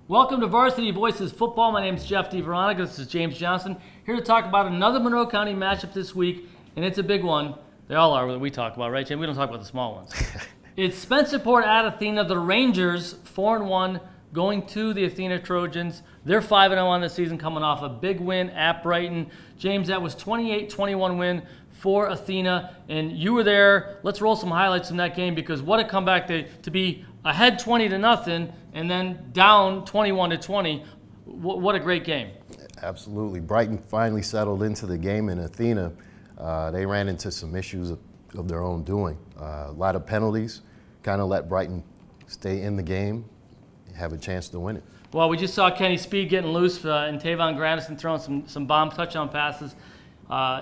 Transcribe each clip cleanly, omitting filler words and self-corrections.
Welcome to Varsity Voices Football. My name is Jeff DiVeronica. This is James Johnson. Here to talk about another Monroe County matchup this week, and it's a big one. They all are that we talk about, right, Jim? We don't talk about the small ones. It's Spencerport at Athena. The Rangers, 4-1, going to the Athena Trojans. They're 5-0 on the season, coming off a big win at Brighton. James, that was 28-21 win for Athena, and you were there. Let's roll some highlights from that game, because what a comeback to be ahead 20-0 and then down 21-20. What a great game. Absolutely. Brighton finally settled into the game, in Athena, they ran into some issues of their own doing. A lot of penalties kind of let Brighton stay in the game, have a chance to win it. Well, we just saw Kenny Speed getting loose and Tavon Granison throwing some bomb touchdown passes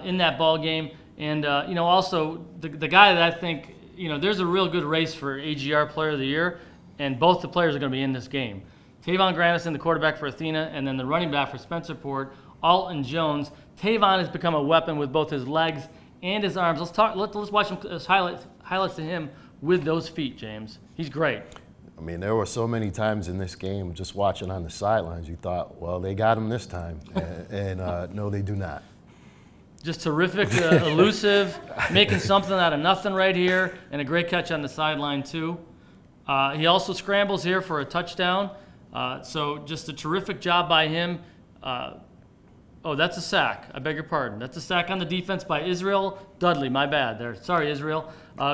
in that ball game. And, also the guy that I think, there's a real good race for AGR Player of the Year, and both the players are going to be in this game. Tavon Granison, the quarterback for Athena, and then the running back for Spencerport, Alton Jones. Tavon has become a weapon with both his legs and his arms. Let's watch some highlights to him with those feet, James. He's great. I mean, there were so many times in this game, just watching on the sidelines, you thought, well, they got him this time. and no, they do not. Just terrific, elusive, making something out of nothing right here, and a great catch on the sideline, too. He also scrambles here for a touchdown. So just a terrific job by him. Oh, that's a sack. I beg your pardon. That's a sack on the defense by Israel Dudley. My bad there. Sorry, Israel.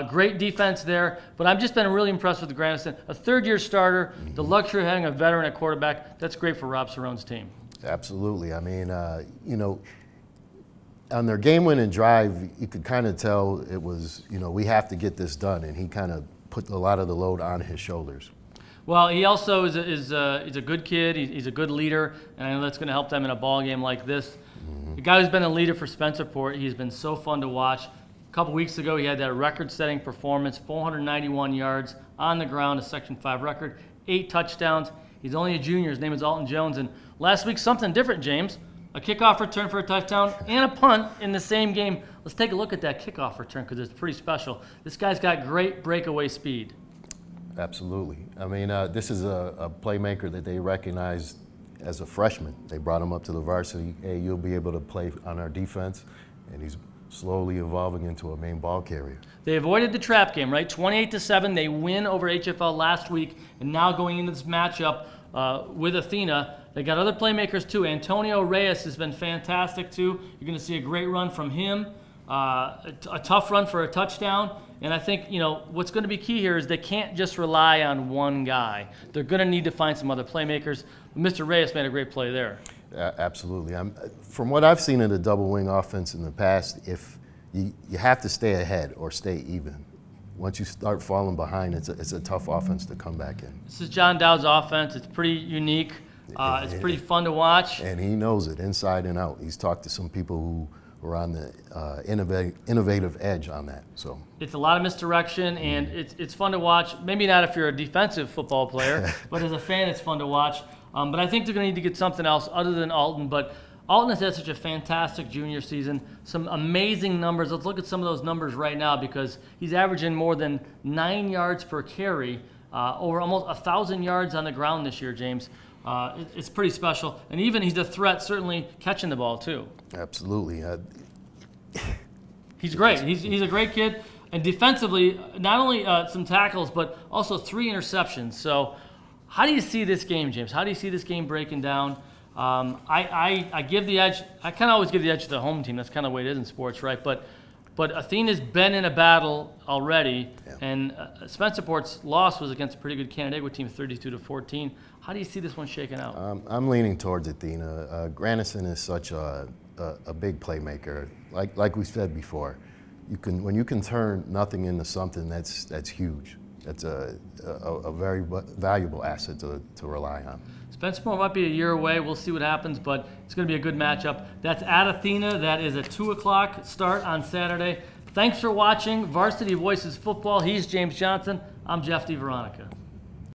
Great defense there. But I've just been really impressed with Granison. A third-year starter, the luxury of having a veteran at quarterback. That's great for Rob Cerrone's team. Absolutely. I mean, on their game-winning drive, you could kind of tell it was, we have to get this done, and he kind of put a lot of the load on his shoulders. Well, he also is a good kid. He's a good leader, and I know that's going to help them in a ball game like this. The guy who's been a leader for Spencerport, he's been so fun to watch. A couple weeks ago, he had that record-setting performance, 491 yards on the ground, a Section 5 record, 8 touchdowns. He's only a junior. His name is Alton Jones. And last week, something different, James. A kickoff return for a touchdown and a punt in the same game. Let's take a look at that kickoff return, because it's pretty special. This guy's got great breakaway speed. Absolutely. I mean, this is a playmaker that they recognized as a freshman. They brought him up to the varsity. Hey, you'll be able to play on our defense, and he's slowly evolving into a main ball carrier. They avoided the trap game, right? 28-7. They win over HFL last week, and now going into this matchup with Athena, they got other playmakers too. Antonio Reyes has been fantastic too. You're going to see a great run from him, a tough run for a touchdown. And I think, what's going to be key here is they can't just rely on one guy. They're going to need to find some other playmakers. Mr. Reyes made a great play there. Absolutely. From what I've seen in the double wing offense in the past, if you have to stay ahead or stay even. Once you start falling behind, it's a tough offense to come back in. This is John Dowd's offense. It's pretty unique. It's pretty fun to watch. And he knows it inside and out. He's talked to some people who were on the innovative edge on that. So it's a lot of misdirection, and it's fun to watch. Maybe not if you're a defensive football player, but as a fan, it's fun to watch. But I think they're going to need to get something else other than Alton. But Alton has had such a fantastic junior season, some amazing numbers. Let's look at some of those numbers right now, because he's averaging more than 9 yards per carry, over almost 1,000 yards on the ground this year, James. It's pretty special. And even he's a threat, certainly catching the ball too. Absolutely. He's great. He's a great kid. And defensively, not only some tackles, but also 3 interceptions. So how do you see this game, James? How do you see this game breaking down? I give the edge. I kind of always give the edge to the home team. That's kind of the way it is in sports, right? But Athena's been in a battle already, and Spencerport's loss was against a pretty good Canandaigua team, 32-14. How do you see this one shaking out? I'm leaning towards Athena. Granison is such a big playmaker. Like we said before, when you can turn nothing into something, that's huge. That's a very valuable asset to rely on. Spencerport might be a year away. We'll see what happens, but it's going to be a good matchup. That's at Athena. That is a 2 o'clock start on Saturday. Thanks for watching Varsity Voices Football. He's James Johnson. I'm Jeff DiVeronica.